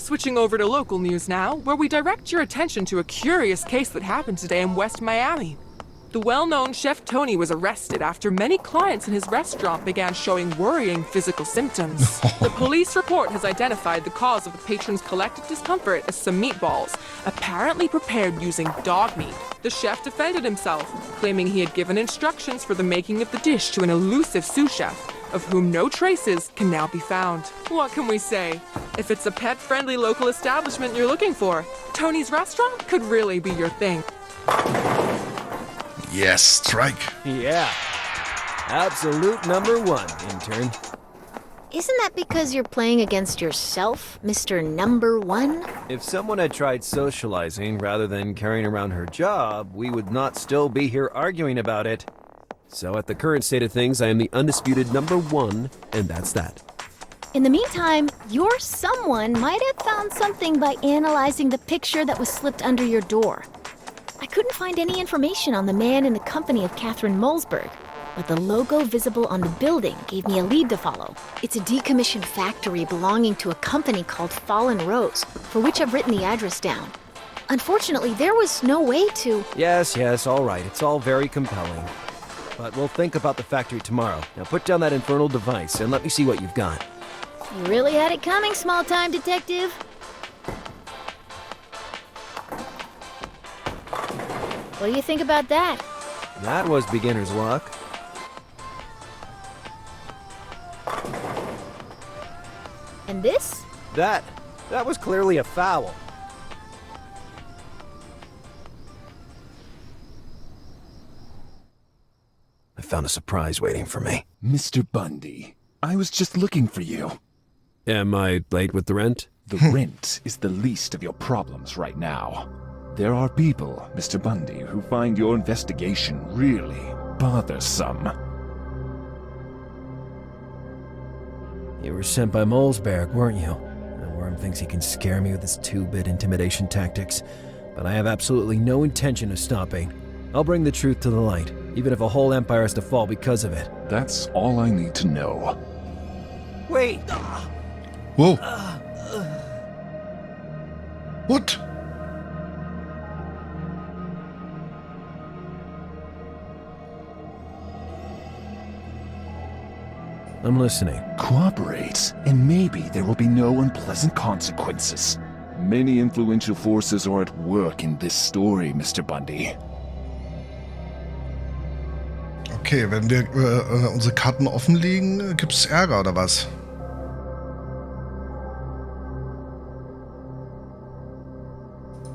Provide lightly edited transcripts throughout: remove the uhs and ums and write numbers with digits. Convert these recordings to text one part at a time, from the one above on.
switching over to local news now, where we direct your attention to a curious case that happened today in West Miami. The well-known chef Tony was arrested after many clients in his restaurant began showing worrying physical symptoms. The police report has identified the cause of the patron's collective discomfort as some meatballs, apparently prepared using dog meat. The chef defended himself, claiming he had given instructions for the making of the dish to an elusive sous chef, of whom no traces can now be found. What can we say? If it's a pet-friendly local establishment you're looking for, Tony's restaurant could really be your thing. Yes, strike. Yeah. Absolute number one, intern. Isn't that because you're playing against yourself, Mr. Number One? If someone had tried socializing rather than carrying around her job, we would not still be here arguing about it. So at the current state of things, I am the undisputed number one, and that's that. In the meantime, your someone might have found something by analyzing the picture that was slipped under your door. I couldn't find any information on the man in the company of Kathrin Mulzberg, but the logo visible on the building gave me a lead to follow. It's a decommissioned factory belonging to a company called Fallen Rose, for which I've written the address down. Unfortunately, there was no way to... Yes, all right. It's all very compelling. But we'll think about the factory tomorrow. Now put down that infernal device and let me see what you've got. You really had it coming, small-time detective. What do you think about that? That was beginner's luck. And this? That was clearly a foul. I found a surprise waiting for me. Mr. Bundy, I was just looking for you. Am I late with the rent? The rent is the least of your problems right now. There are people, Mr. Bundy, who find your investigation really bothersome. You were sent by Mulzberg, weren't you? The worm thinks he can scare me with his two-bit intimidation tactics, but I have absolutely no intention of stopping. I'll bring the truth to the light, even if a whole empire has to fall because of it. That's all I need to know. Wait! Whoa. What? I'm listening. Cooperate, and maybe there will be no unpleasant consequences. Many influential forces are at work in this story, Mr. Bundy. Okay, wenn wir unsere Karten offenlegen, gibt's Ärger oder was?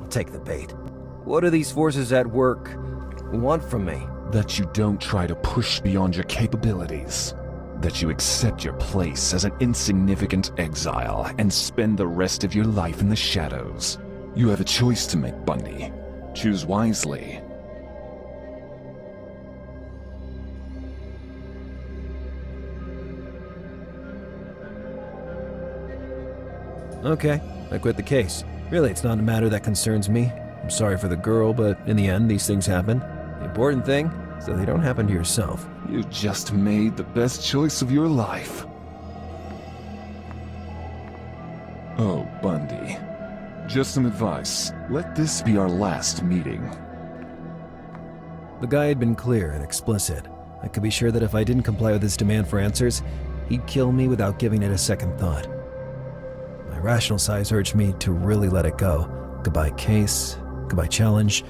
I'll take the bait. What do these forces at work want from me? That you don't try to push beyond your capabilities. That you accept your place as an insignificant exile and spend the rest of your life in the shadows. You have a choice to make, Bundy. Choose wisely. Okay, I quit the case. Really, it's not a matter that concerns me. I'm sorry for the girl, but in the end, these things happen. The important thing is that they don't happen to yourself. You just made the best choice of your life. Oh, Bundy. Just some advice. Let this be our last meeting. The guy had been clear and explicit. I could be sure that if I didn't comply with his demand for answers, he'd kill me without giving it a second thought. My rational side urged me to really let it go. Goodbye case, goodbye challenge,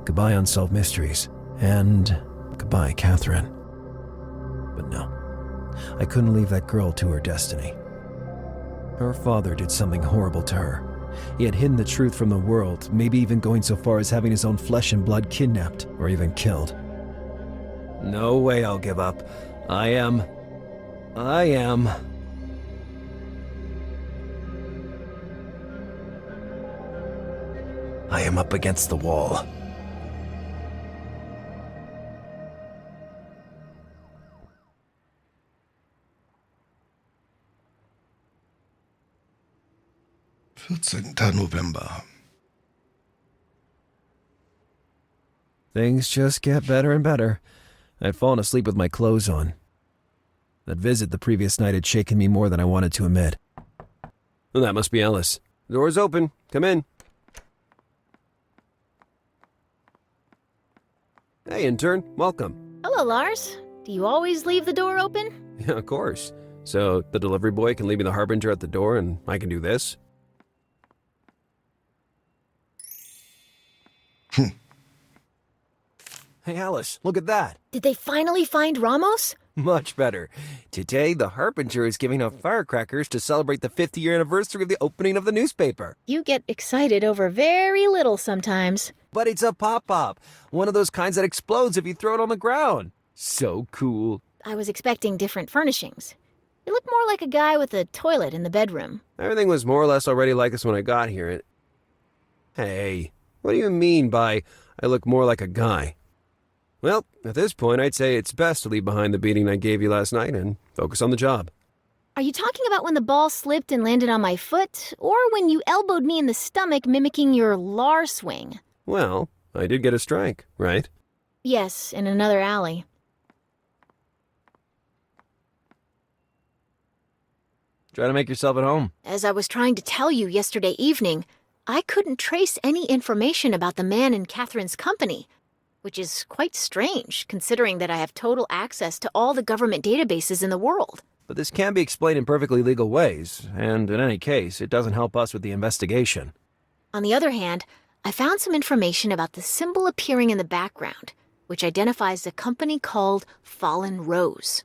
goodbye unsolved mysteries, and goodbye Kathrin. But no, I couldn't leave that girl to her destiny. Her father did something horrible to her. He had hidden the truth from the world, maybe even going so far as having his own flesh and blood kidnapped or even killed. No way I'll give up. I am up against the wall. November. Things just get better and better. I'd fallen asleep with my clothes on. That visit the previous night had shaken me more than I wanted to admit. Well, that must be Alice. Door's open. Come in. Hey, intern. Welcome. Hello, Lars. Do you always leave the door open? Yeah, of course. So the delivery boy can leave me the harbinger at the door and I can do this? Hey, Alice, look at that. Did they finally find Ramos? Much better. Today, the harbinger is giving out firecrackers to celebrate the 50th anniversary of the opening of the newspaper. You get excited over very little sometimes. But it's a pop-up. One of those kinds that explodes if you throw it on the ground. So cool. I was expecting different furnishings. You look more like a guy with a toilet in the bedroom. Everything was more or less already like this when I got here. Hey, what do you mean by I look more like a guy? Well, at this point, I'd say it's best to leave behind the beating I gave you last night and focus on the job. Are you talking about when the ball slipped and landed on my foot, or when you elbowed me in the stomach mimicking your Lar swing? Well, I did get a strike, right? Yes, in another alley. Try to make yourself at home. As I was trying to tell you yesterday evening, I couldn't trace any information about the man in Catherine's company, which is quite strange, considering that I have total access to all the government databases in the world. But this can be explained in perfectly legal ways, and in any case, it doesn't help us with the investigation. On the other hand, I found some information about the symbol appearing in the background, which identifies a company called Fallen Rose.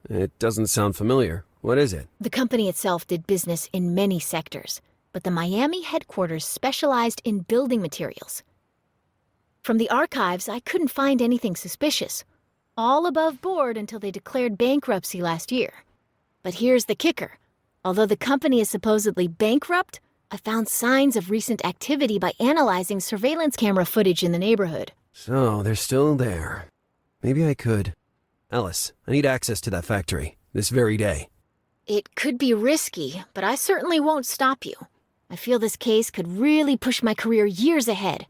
It doesn't sound familiar. What is it? The company itself did business in many sectors, but the Miami headquarters specialized in building materials. From the archives, I couldn't find anything suspicious. All above board until they declared bankruptcy last year. But here's the kicker. Although the company is supposedly bankrupt, I found signs of recent activity by analyzing surveillance camera footage in the neighborhood. So, they're still there. Maybe I could. Alice, I need access to that factory, this very day. It could be risky, but I certainly won't stop you. I feel this case could really push my career years ahead.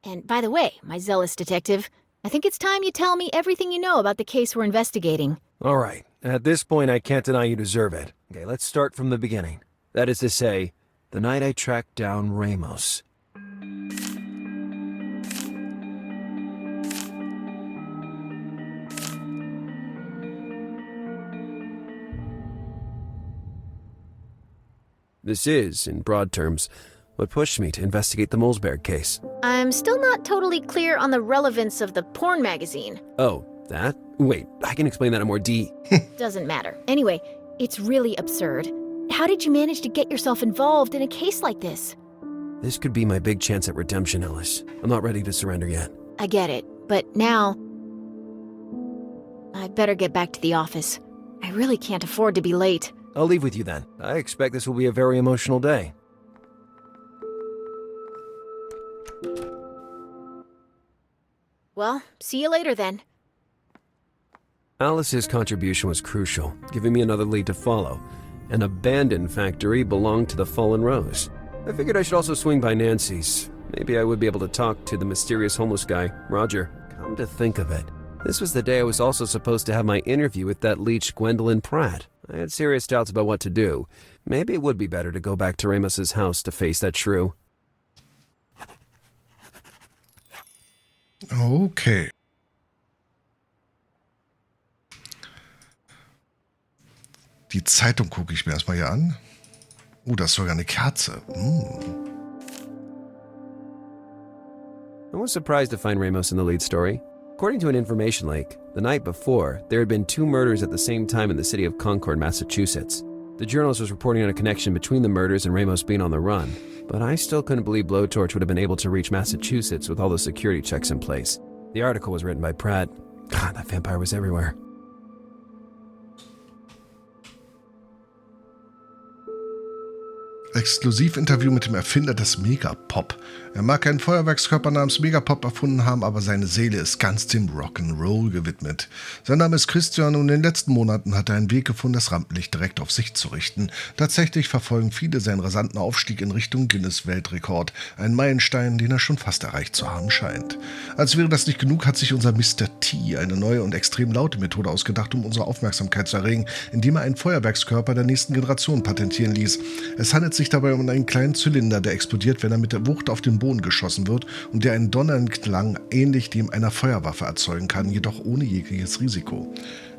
And by the way, my zealous detective, I think it's time you tell me everything you know about the case we're investigating. All right. At this point, I can't deny you deserve it. Okay, let's start from the beginning. That is to say, the night I tracked down Ramos. This is, in broad terms, what pushed me to investigate the Mulzberg case. I'm still not totally clear on the relevance of the porn magazine. Oh, that? Wait, I can explain that in more Doesn't matter. Anyway, it's really absurd. How did you manage to get yourself involved in a case like this? This could be my big chance at redemption, Alice. I'm not ready to surrender yet. I get it, but now I'd better get back to the office. I really can't afford to be late. I'll leave with you then. I expect this will be a very emotional day. Well, see you later then. Alice's contribution was crucial, giving me another lead to follow. An abandoned factory belonged to the Fallen Rose. I figured I should also swing by Nancy's. Maybe I would be able to talk to the mysterious homeless guy, Roger. Come to think of it, this was the day I was also supposed to have my interview with that leech Gwendolyn Pratt. I had serious doubts about what to do. Maybe it would be better to go back to Ramos's house to face that shrew. Okay. Die Zeitung gucke ich mir erstmal hier an. Da ist sogar eine Kerze. I was surprised to find Ramos in the lead story. According to an information leak, the night before, there had been 2 murders at the same time in the city of Concord, Massachusetts. The journalist was reporting on a connection between the murders and Ramos being on the run, but I still couldn't believe Blowtorch would have been able to reach Massachusetts with all the security checks in place. The article was written by Pratt. God, that vampire was everywhere. Exklusivinterview mit dem Erfinder des Megapop. Er mag einen Feuerwerkskörper namens Megapop erfunden haben, aber seine Seele ist ganz dem Rock'n'Roll gewidmet. Sein Name ist Christian und in den letzten Monaten hat er einen Weg gefunden, das Rampenlicht direkt auf sich zu richten. Tatsächlich verfolgen viele seinen rasanten Aufstieg in Richtung Guinness-Weltrekord. Ein Meilenstein, den er schon fast erreicht zu haben scheint. Als wäre das nicht genug, hat sich unser Mr. T eine neue und extrem laute Methode ausgedacht, um unsere Aufmerksamkeit zu erregen, indem er einen Feuerwerkskörper der nächsten Generation patentieren ließ. Es handelt sich sich dabei um einen kleinen Zylinder, der explodiert, wenn er mit der Wucht auf den Boden geschossen wird und der einen donnernden Klang ähnlich dem einer Feuerwaffe erzeugen kann, jedoch ohne jegliches Risiko.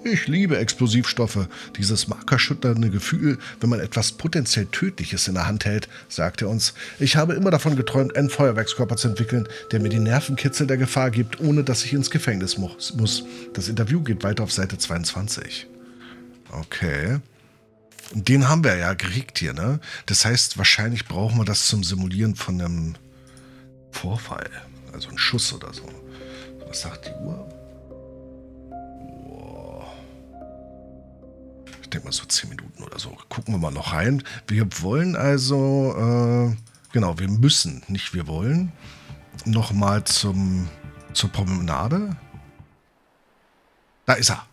Ich liebe Explosivstoffe, dieses markerschütternde Gefühl, wenn man etwas potenziell Tödliches in der Hand hält, sagt er uns. Ich habe immer davon geträumt, einen Feuerwerkskörper zu entwickeln, der mir die Nervenkitzel der Gefahr gibt, ohne dass ich ins Gefängnis muss. Das Interview geht weiter auf Seite 22. Okay. Den haben wir ja gekriegt hier, ne? Das heißt, wahrscheinlich brauchen wir das zum Simulieren von einem Vorfall. Also ein Schuss oder so. Was sagt die Uhr? Ich denke mal so 10 Minuten oder so. Gucken wir mal noch rein. Wir wollen also, genau, wir müssen, nicht wir wollen, nochmal zur Promenade. Da ist er.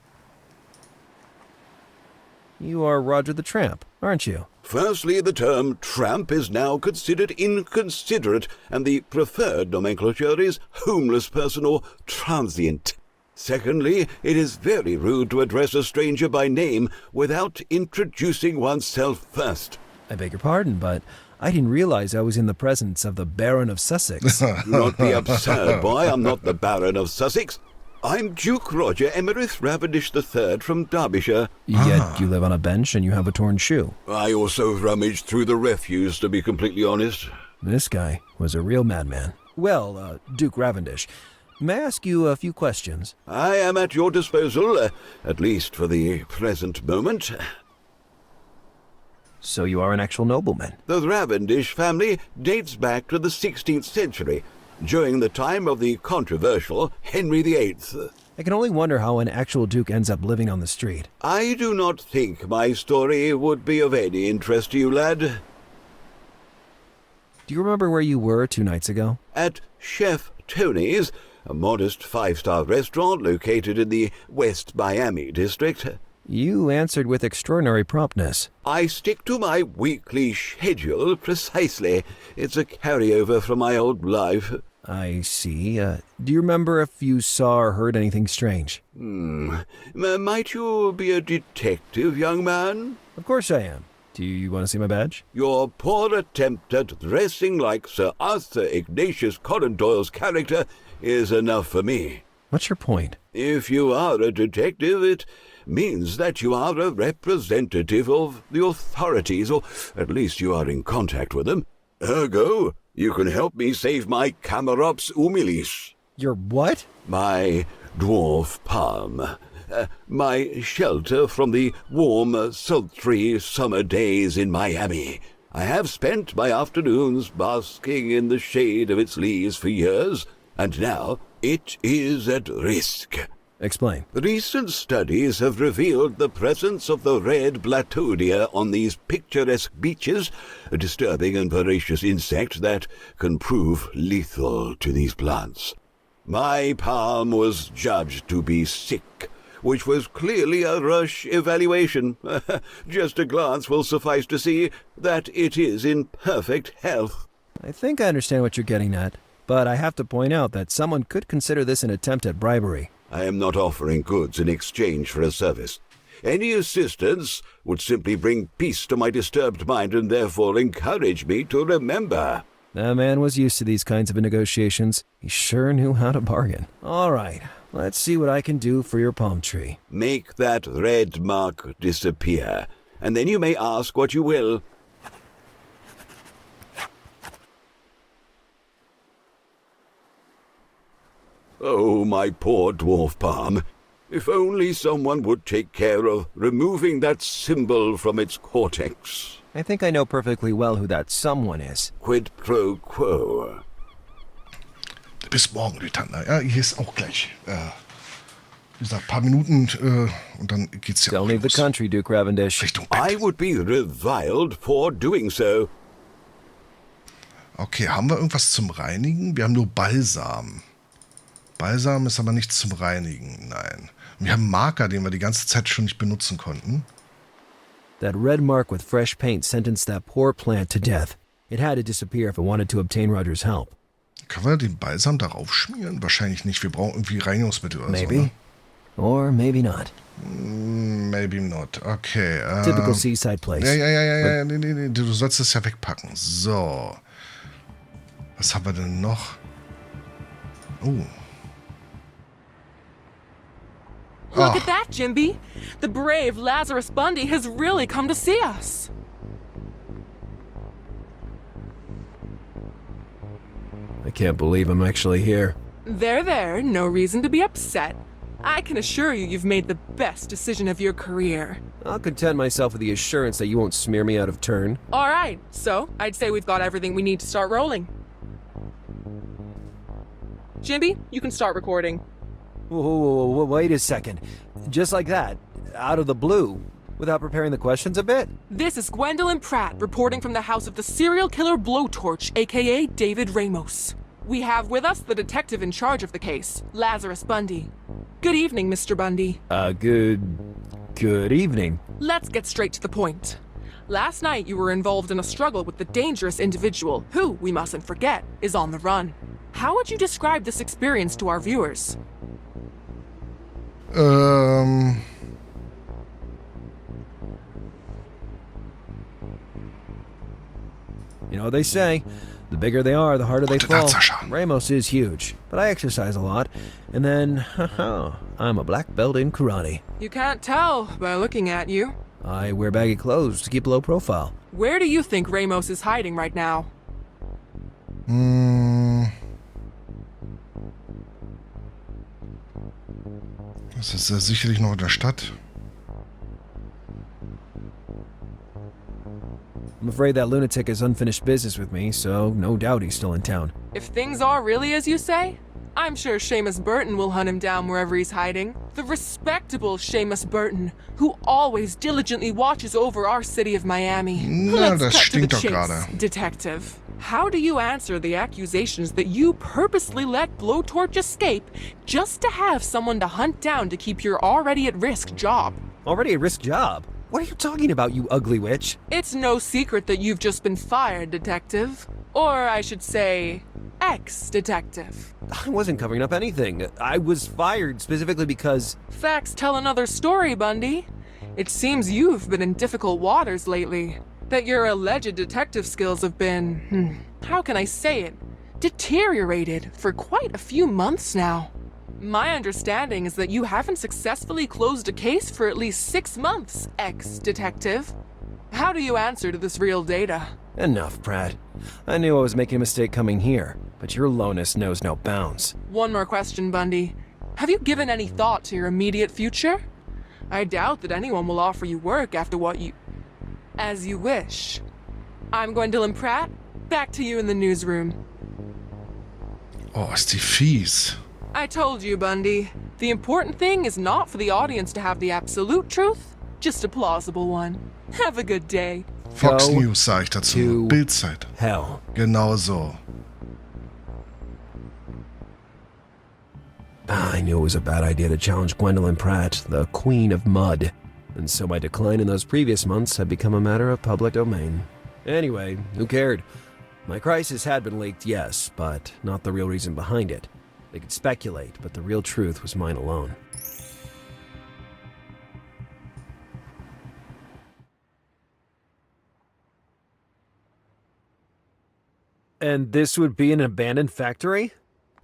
You are Roger the Tramp, aren't you? Firstly, the term tramp is now considered inconsiderate, and the preferred nomenclature is homeless person or transient. Secondly, it is very rude to address a stranger by name without introducing oneself first. I beg your pardon, but I didn't realize I was in the presence of the Baron of Sussex. Do not be absurd, boy. I'm not the Baron of Sussex. I'm Duke Roger Emerith Ravendish III from Derbyshire. Yet you live on a bench and you have a torn shoe. I also rummaged through the refuse, to be completely honest. This guy was a real madman. Well, Duke Ravendish, may I ask you a few questions? I am at your disposal, at least for the present moment. So you are an actual nobleman? The Ravendish family dates back to the 16th century, during the time of the controversial Henry VIII. I can only wonder how an actual duke ends up living on the street. I do not think my story would be of any interest to you, lad. Do you remember where you were 2 nights ago? At Chef Tony's, a modest 5-star restaurant located in the West Miami district. You answered with extraordinary promptness. I stick to my weekly schedule precisely. It's a carryover from my old life. I see. Do you remember if you saw or heard anything strange? Might you be a detective, young man? Of course I am. Do you want to see my badge? Your poor attempt at dressing like Sir Arthur Ignatius Conan Doyle's character is enough for me. What's your point? If you are a detective, it means that you are a representative of the authorities, or at least you are in contact with them. Ergo, you can help me save my camerops humilis. Your what? My dwarf palm. My shelter from the warm, sultry summer days in Miami. I have spent my afternoons basking in the shade of its leaves for years, and now it is at risk. Explain. Recent studies have revealed the presence of the red blattodea on these picturesque beaches, a disturbing and voracious insect that can prove lethal to these plants. My palm was judged to be sick, which was clearly a rush evaluation. Just a glance will suffice to see that it is in perfect health. I think I understand what you're getting at, but I have to point out that someone could consider this an attempt at bribery. I am not offering goods in exchange for a service. Any assistance would simply bring peace to my disturbed mind and therefore encourage me to remember. That man was used to these kinds of negotiations. He sure knew how to bargain. All right, let's see what I can do for your palm tree. Make that red mark disappear, and then you may ask what you will. Oh, my poor dwarf palm. If only someone would take care of removing that symbol from its cortex. I think I know perfectly well who that someone is. Quid pro quo. Bis morgen, Lieutenant. Ja, hier ist auch gleich. Wie gesagt, ein paar Minuten und dann geht's ja Don't auch leave the los. country, Duke Ravendish. Richtung Bett. I would be reviled for doing so. Okay, haben wir irgendwas zum Reinigen? Wir haben nur Balsam. Balsam ist aber nichts zum Reinigen, nein. Wir haben einen Marker, den wir die ganze Zeit schon nicht benutzen konnten. That red mark with fresh paint sentenced that poor plant to death. It had to disappear if it wanted to obtain Roger's help. Können wir den Balsam darauf schmieren? Wahrscheinlich nicht. Wir brauchen irgendwie Reinigungsmittel oder Maybe. so. Ne? Or maybe not. Maybe not. Okay. Typical seaside place. Ja. Nee. Du sollst es ja wegpacken. So. Was haben wir denn noch? Look at that, Jimby. The brave Lazarus Bundy has really come to see us. I can't believe I'm actually here. There. No reason to be upset. I can assure you you've made the best decision of your career. I'll content myself with the assurance that you won't smear me out of turn. All right, so I'd say we've got everything we need to start rolling. Jimby, you can start recording. Whoa, wait a second. Just like that, out of the blue, without preparing the questions a bit? This is Gwendolyn Pratt reporting from the house of the serial killer Blowtorch, aka David Ramos. We have with us the detective in charge of the case, Lazarus Bundy. Good evening, Mr. Bundy. Good evening. Let's get straight to the point. Last night you were involved in a struggle with the dangerous individual who, we mustn't forget, is on the run. How would you describe this experience to our viewers? You know what they say, the bigger they are, the harder they fall. Tatsache. Ramos is huge, but I exercise a lot. And then, I'm a black belt in karate. You can't tell by looking at you. I wear baggy clothes to keep low profile. Where do you think Ramos is hiding right now? Das ist sicherlich noch in der Stadt. I'm afraid that lunatic has unfinished business with me, so no doubt he's still in town. If things are really as you say, I'm sure Seamus Burton will hunt him down wherever he's hiding. The respectable Seamus Burton, who always diligently watches over our city of Miami. Na, Let's das cut to stinkt the doch chase, gerade. Detective. How do you answer the accusations that you purposely let Blowtorch escape just to have someone to hunt down to keep your already at risk job? Already a risk job? What are you talking about, you ugly witch? It's no secret that you've just been fired, Detective. Or I should say, ex-detective. I wasn't covering up anything. I was fired specifically because... Facts tell another story, Bundy. It seems you've been in difficult waters lately. That your alleged detective skills have been, how can I say it, deteriorated for quite a few months now. My understanding is that you haven't successfully closed a case for at least 6 months, ex-detective. How do you answer to this real data? Enough, Pratt. I knew I was making a mistake coming here, but your lowness knows no bounds. One more question, Bundy. Have you given any thought to your immediate future? I doubt that anyone will offer you work after what you... As you wish. I'm Gwendolyn Pratt. Back to you in the newsroom. Oh, ist die fies. I told you, Bundy. The important thing is not for the audience to have the absolute truth, just a plausible one. Have a good day. Fox Go News sage ich dazu. to Bildzeit. Hell. Genau so. I knew it was a bad idea to challenge Gwendolyn Pratt, the Queen of Mud. And so my decline in those previous months had become a matter of public domain. Anyway, who cared? My crisis had been leaked, yes, but not the real reason behind it. They could speculate, but the real truth was mine alone. And this would be an abandoned factory?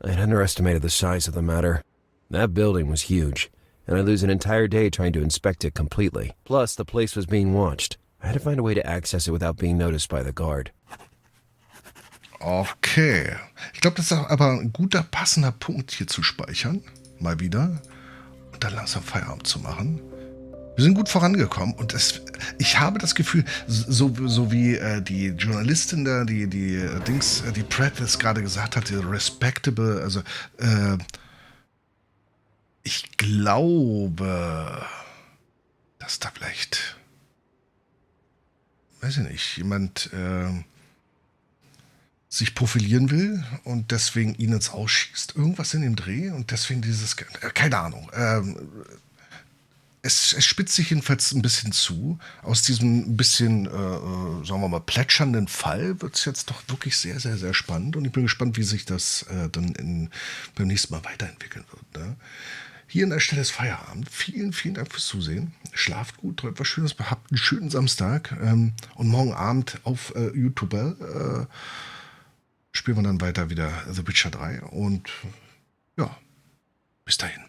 I had underestimated the size of the matter. That building was huge, and I'd lose an entire day trying to inspect it completely. Plus, the place was being watched. I had to find a way to access it without being noticed by the guard. Okay. Ich glaube, das ist aber ein guter, passender Punkt hier zu speichern. Mal wieder. Und dann langsam Feierabend zu machen. Wir sind gut vorangekommen und ich habe das Gefühl, so wie die Journalistin da, die Pratt es gerade gesagt hat, die respectable, also ich glaube, dass da vielleicht, weiß ich nicht, jemand sich profilieren will und deswegen ihn ins Ausschießt. Irgendwas in dem Dreh und deswegen dieses, keine Ahnung, es spitzt sich jedenfalls ein bisschen zu. Aus diesem bisschen, sagen wir mal, plätschernden Fall wird es jetzt doch wirklich sehr, sehr, sehr spannend. Und ich bin gespannt, wie sich das dann beim nächsten Mal weiterentwickeln wird. Ne? Hier an der Stelle ist Feierabend. Vielen, vielen Dank fürs Zusehen. Schlaft gut, träumt was Schönes, habt einen schönen Samstag. Und morgen Abend auf YouTube spielen wir dann weiter wieder The Witcher 3. Und ja, bis dahin.